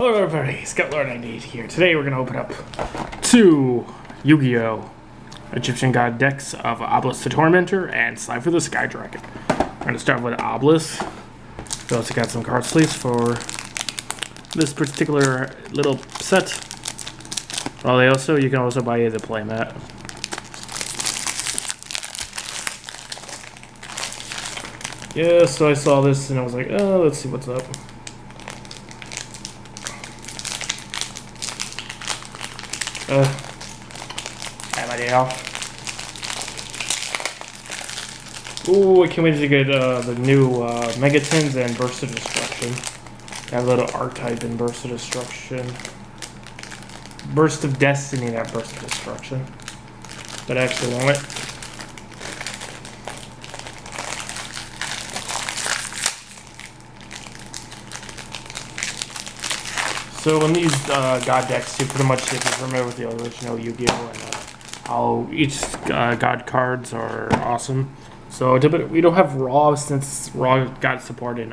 Hello everybody, Scoutler98 here. Today we're going to open up two Yu-Gi-Oh! Egyptian God decks of Oblisk the Tormentor and Sliffer the Sky Dragon. We're going to start with Oblisk. We also got some card sleeves for this particular little set. Well, you can also buy the playmat. Yeah, so I saw this and I was like, oh, let's see what's up. Have my day off. Ooh, I can't wait to get the new Megatins and Burst of Destruction. I have a little archetype in Burst of Destruction. Burst of Destiny, not Burst of Destruction. But I actually want it. So in these God decks, you pretty much, if you're familiar with the original Yu-Gi-Oh! And how each God cards are awesome. So we don't have Raw since Raw got support in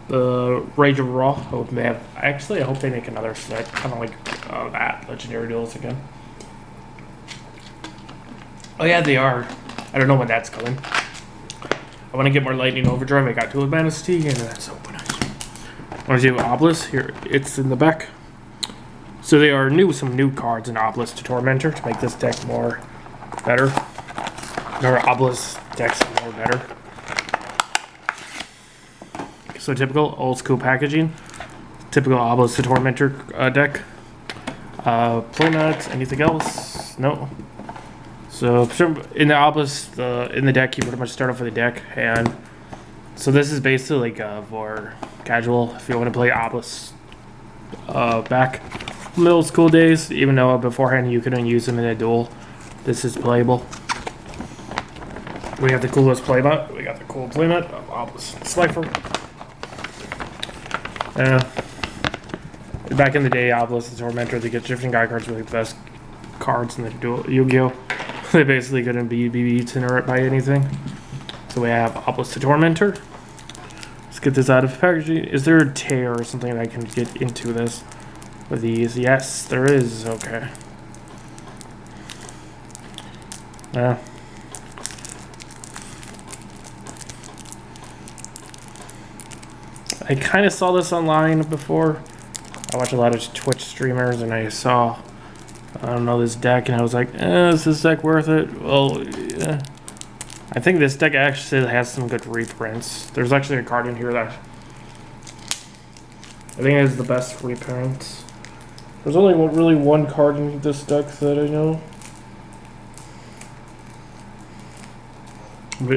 the Rage of Raw. I hope they make another set, kind of like that, Legendary Duels again. Oh yeah, they are. I don't know when that's coming. I want to get more Lightning Overdrive. I got two of Manistee, and that's open. I want to do Oblisk here. It's in the back. So they are some new cards in Oblisk to Tormentor to make this deck better. Or Oblisk decks more better. So typical old school packaging. Typical Oblisk to Tormentor deck. Playmats, anything else? No. So in the Oblisk, in the deck, you pretty much start off with a deck, and so this is basically like for casual, if you want to play Oblisk back middle school days, even though beforehand you couldn't use them in a duel. This is playable. We have the coolest playmat. We got the cool playmat of Oblisk Sliffer. Back in the day, Oblisk the Tormentor, they get shifting guy cards were the best cards in the duel Yu-Gi-Oh! They basically couldn't be beaten by anything. So we have Oblisk the Tormentor. Let's get this out of packaging. Is there a tear or something that I can get into this with these? Yes, there is. Okay. I kind of saw this online before. I watch a lot of Twitch streamers, and I saw, I don't know, this deck, and I was like, is this deck worth it? Well, yeah. I think this deck actually has some good reprints. There's actually a card in here that I think is the best reprint. There's only really one card in this deck that I know.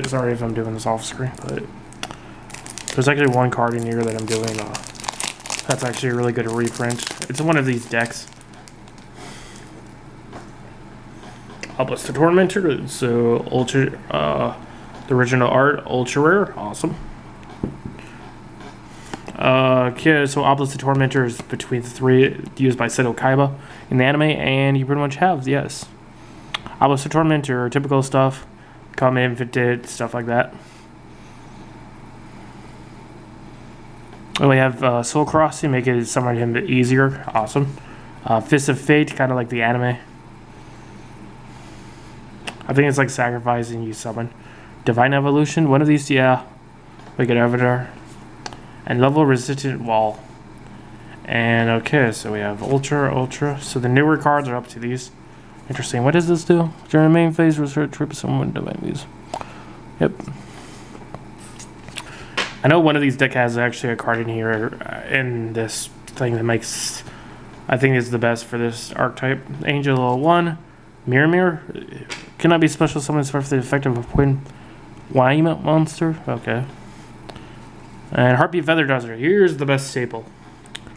Sorry if I'm doing this off screen, but there's actually one card in here that I'm doing. That's actually a really good reprint. It's one of these decks. Oblisk the Tormentor. So the original art, ultra rare, awesome. Okay, so Oblisk the Tormentor is between the three used by Seto Kaiba in the anime, and you pretty much have, yes. Oblisk the Tormentor, typical stuff, come in, fitted, stuff like that. We have Soul Crossing, make it summon him easier, awesome. Fist of Fate, kind of like the anime. I think it's like sacrifice and you summon. Divine Evolution, one of these, yeah. We get Avatar. And Level Resistant Wall. And okay, so we have Ultra. So the newer cards are up to these. Interesting. What does this do? During the main phase, research trip someone divine views. Yep. I know one of these decks has actually a card in here in this thing that makes, I think is the best for this archetype. Angel 1. Mirror. Cannot be special summoned for the effect of a Twin Wyman monster. Okay. And Harpy Feather Duster. Here's the best staple.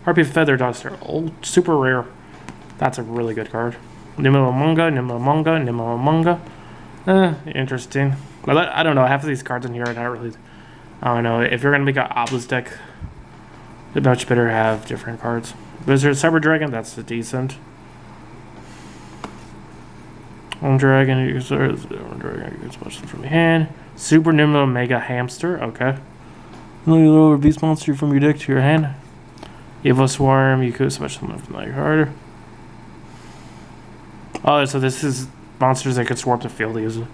Harpy Feather Duster. Oh, super rare. That's a really good card. Nimamanga. Interesting. I don't know. Half of these cards in here are not really. I don't know. If you're going to make an Oblisk deck, it'd much better have different cards. Wizard Cyber Dragon. That's decent. Dragon, you can special from your hand. Super Nimble Mega Hamster, okay. Lower beast monster from your deck to your hand. Evil Swarm, you could special summon from that card. Oh, so this is monsters that could swarm the field easily.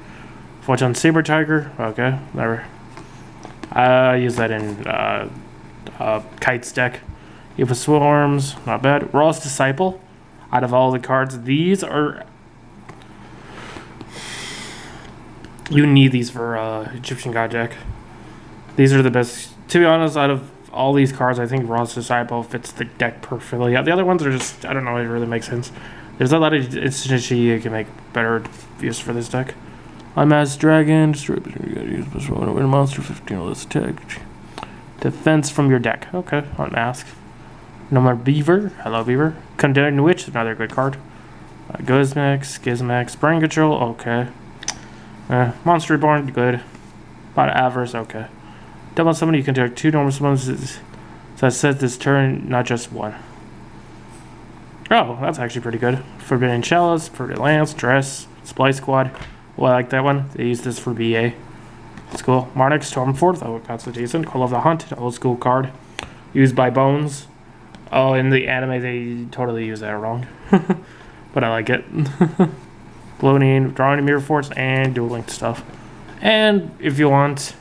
Fortune Saber Tiger, okay, never. I use that in Kite's deck. Evil Swarms, not bad. Raw's Disciple, out of all the cards, these are... You need these for Egyptian God deck. These are the best. To be honest, out of all these cards, I think Raw's Disciple fits the deck perfectly. Yeah, the other ones are just, I don't know, it really makes sense. There's a lot of instances you can make better use for this deck. Unmasked Dragon, destroy, you gotta use plus one over monster, 15 less attack. Defense from your deck. Okay, Unmask. No more Beaver. Hello, Beaver. Condemned Witch, another good card. Gizmax, Brain Control, okay. Monster Reborn, good. About Avarice, okay. Double summon, you can take 2 normal summons. So I set this turn, not just 1. Oh, that's actually pretty good. Forbidden Chalice, Forbidden Lance, Dress, Splice Squad. Oh, I like that one. They use this for BA. That's cool. Monarch, Stormforth. Oh, that's a decent. Call of the Hunt, old school card. Used by Bones. Oh, in the anime, they totally use that wrong. But I like it. Bloating, Drawing a Mirror Force, and dueling stuff. And if you want,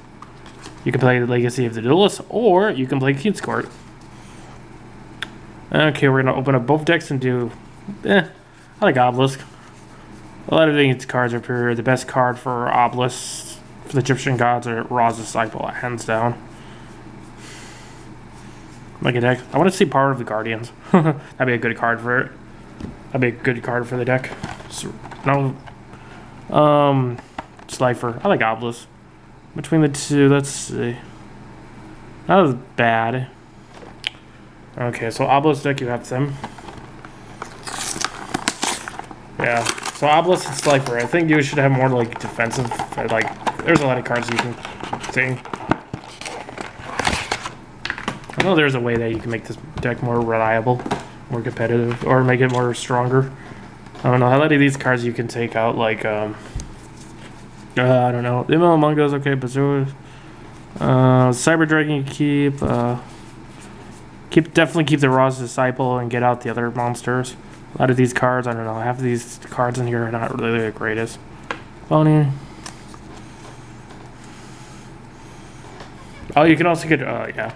you can play the Legacy of the Duelist, or you can play Keen's Court. Okay, we're going to open up both decks and do... I like Oblisk. A lot of these cards are pure. The best card for Oblisk, for the Egyptian gods, are Raw's Disciple, hands down. Like a deck. I want to see Power of the Guardians. That'd be a good card for it. That'd be a good card for the deck. So, no. Sliffer. I like Oblisk. Between the two, let's see. Not as bad. Okay, so Oblisk deck, you have them. Yeah. So Oblisk and Sliffer. I think you should have more like defensive. Like, there's a lot of cards you can see. I know there's a way that you can make this deck more reliable, more competitive, or make it more stronger. I don't know. A lot of these cards you can take out, like, I don't know. Imo Among Us, okay, Bazoo. Cyber Dragon you definitely keep the Raw's Disciple and get out the other monsters. A lot of these cards, I don't know. Half of these cards in here are not really the greatest. Bonnie. Oh, you can also get, yeah.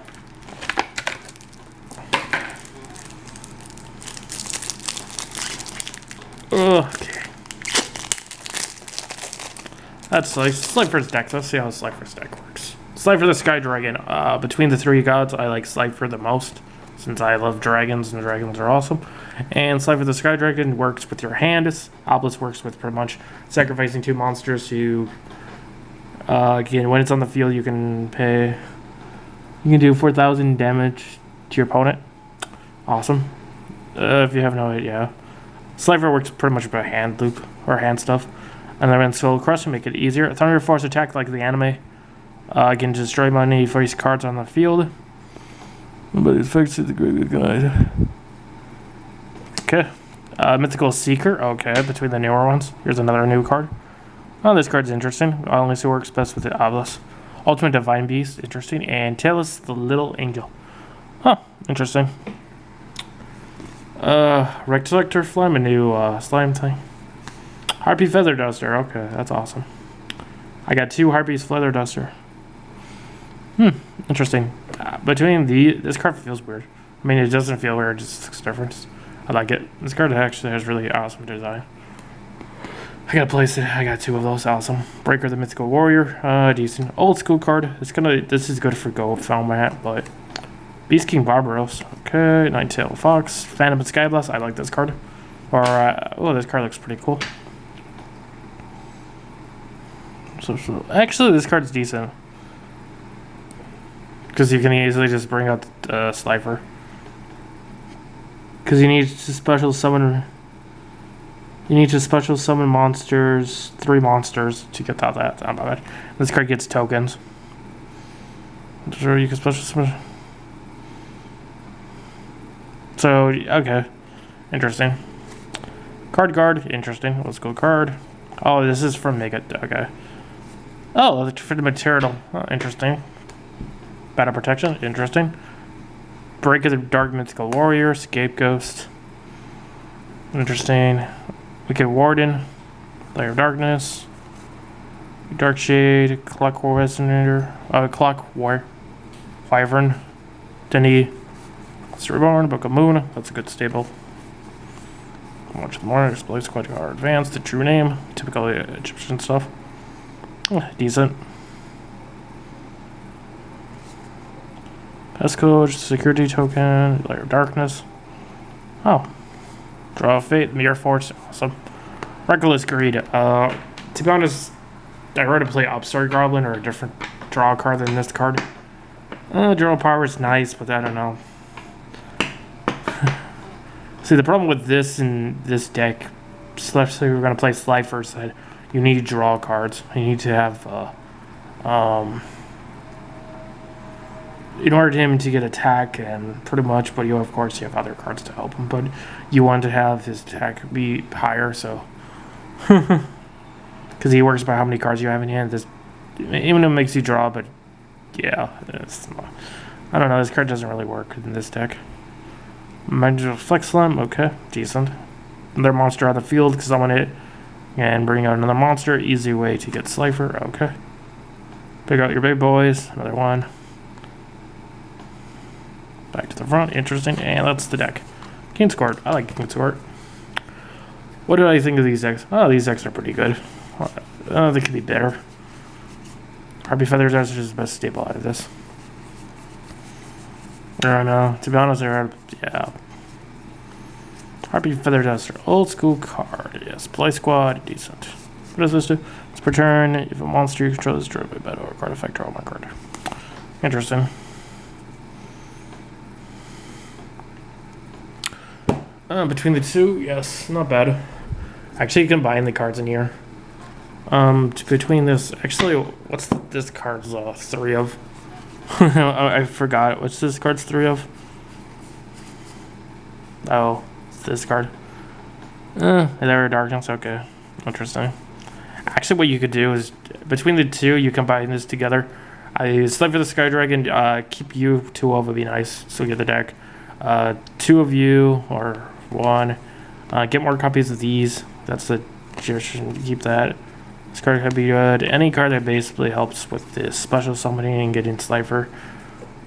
Okay. That's like Sliffer's deck. Let's see how Sliffer's deck works. Sliffer the Sky Dragon. Between the 3 gods, I like Sliffer the most, since I love dragons and dragons are awesome. And Sliffer the Sky Dragon works with your hand. Oblisk works with pretty much sacrificing 2 monsters to. Again, when it's on the field, you can pay. You can do 4,000 damage to your opponent. Awesome. If you have no idea. Sliffer works pretty much by hand loop, or hand stuff. And then Soul Crush to make it easier. Thunder Force attack like the anime. Can destroy money face cards on the field. But it affects the great guide. Okay. Mythical Seeker. Okay, between the newer ones. Here's another new card. Oh, this card's interesting. Only so works best with the Oblisk. Ultimate Divine Beast. Interesting. And Talos the Little Angel. Huh. Interesting. Rectlector Flame, a new slime thing. Harpy Feather Duster, okay, that's awesome. I got 2 Harpies Feather Duster. Interesting. Between this card feels weird. I mean, it doesn't feel weird, it just looks different. I like it. This card actually has really awesome design. I gotta place it. I got 2 of those, awesome. Breaker the Mythical Warrior, decent. Old school card. This is good for Go format, but Beast King Barbaros. Okay, Ninetail Fox. Phantom and Skyblast. I like this card. Or, oh, this card looks pretty cool. So actually, this card's decent. Because you can easily just bring out Sliffer. Because you need to special summon. You need to special summon monsters, 3 monsters to get out that. Not bad. This card gets tokens. Sure, you can special summon. So, okay. Interesting. Card Guard. Interesting. Let's go card. Oh, this is from Mega. Okay. Oh, for the material. Oh, interesting. Battle Protection. Interesting. Break of the Dark Mythical Warrior, Scapegoat. Interesting. Wicked Warden, Layer of Darkness, Dark Shade, Clock Resonator, Clock War, Wyvern, Denny, Reborn, Book of Moon. That's a good staple. Much more. Displays quite advanced. The true name, typical Egyptian stuff. Decent. Passcode, security token, Layer of Darkness. Oh. Draw of Fate, Mirror Force. Awesome. Reckless Greed. To be honest, I'd rather play Upstart Goblin or a different draw card than this card. Draw power is nice, but I don't know. See, the problem with this in this deck, especially if we're going to play Sliffer, is that you need to draw cards. You need to have, in order for him to get attack and pretty much, but you of course you have other cards to help him, but you want to have his attack be higher, so. Because he works by how many cards you have in hand. This, even though it makes you draw, but yeah, it's not, I don't know, this card doesn't really work in this deck. Magical Flex Slam, okay, decent. Another monster on the field, summon it, and bring out another monster. Easy way to get Sliffer, okay. Pick out your big boys, another one. Back to the front, interesting, and that's the deck. King's Court, I like King's Court. What do I think of these decks? Oh, these decks are pretty good. They could be better. Harpy Feather Duster is the best staple out of this. I don't know. To be honest, yeah. Harpy Feather Duster, old school card. Yes, play squad, decent. What does this do? It's per turn. If a monster you control is destroyed by battle or card effect, draw one card. Interesting. Between the two, yes, not bad. Actually, you can combine the cards in here. Between this, actually, what's this card's 3 of? I forgot. What's this card's 3 of? Oh, it's this card. There are Darkness, okay. Interesting. Actually, what you could do is, between the two, you combine this together. I Sliffer the Sky Dragon, keep you 2 of would be nice, so get the deck. 2 of you, or 1. Get more copies of these. That's the suggestion, keep that. This card could be good. Any card that basically helps with this special summoning and getting Sliffer.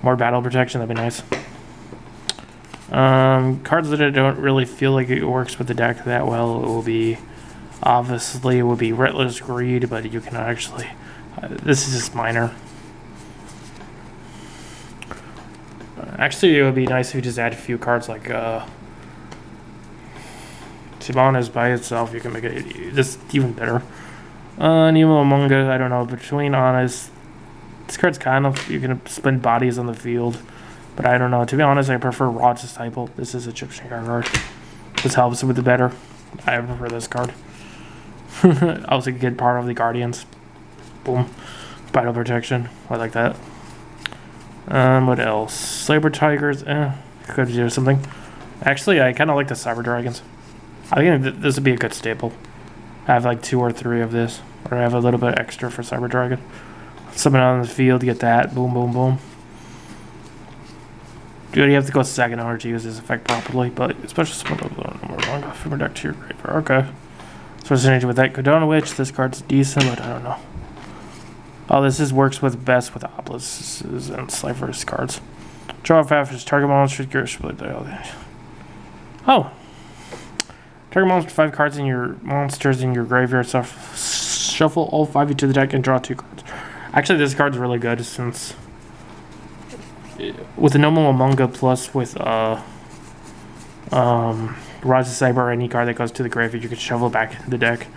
More battle protection, that'd be nice. Cards that I don't really feel like it works with the deck that well, it will be, obviously, it would be Reckless Greed, but you can actually, this is just minor. Actually, it would be nice if you just add a few cards like, Tibanas by itself, you can make it just even better. Nemo Manga, I don't know, between honest, this card's kind of, you can spend bodies on the field, but I don't know. To be honest, I prefer Rod's Disciple. This is a Egyptian card. This helps with the better. I prefer this card. Also, get part of the Guardians. Boom. Battle protection. I like that. What else? Saber Tigers. Could do something. Actually, I kind of like the Cyber Dragons. I think this would be a good staple. I have like 2 or 3 of this, or I have a little bit extra for Cyber Dragon. Summon on the field, get that. Boom, boom, boom. You have to go second in order to use this effect properly, but especially summon from your deck to your graveyard. Okay. So synergy with that. Kodona Witch. This card's decent, but I don't know. Oh, this works with best with Oblisk and Sliffer's cards. Draw off after target monster. Oh. Target monster 5 cards in your monsters in your graveyard. So shuffle all 5 into the deck and draw 2 cards. Actually, this card's really good since with the normal Manga plus with Rise of Cyber, any card that goes to the graveyard, you can shovel it back into the deck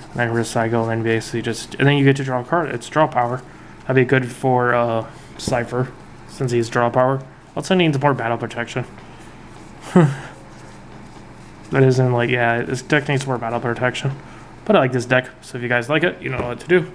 and then recycle and basically just, and then you get to draw a card. It's draw power. That'd be good for Sliffer since he's draw power. Also needs more battle protection. That isn't like, yeah, this deck needs more battle protection. But I like this deck, so if you guys like it, you know what to do.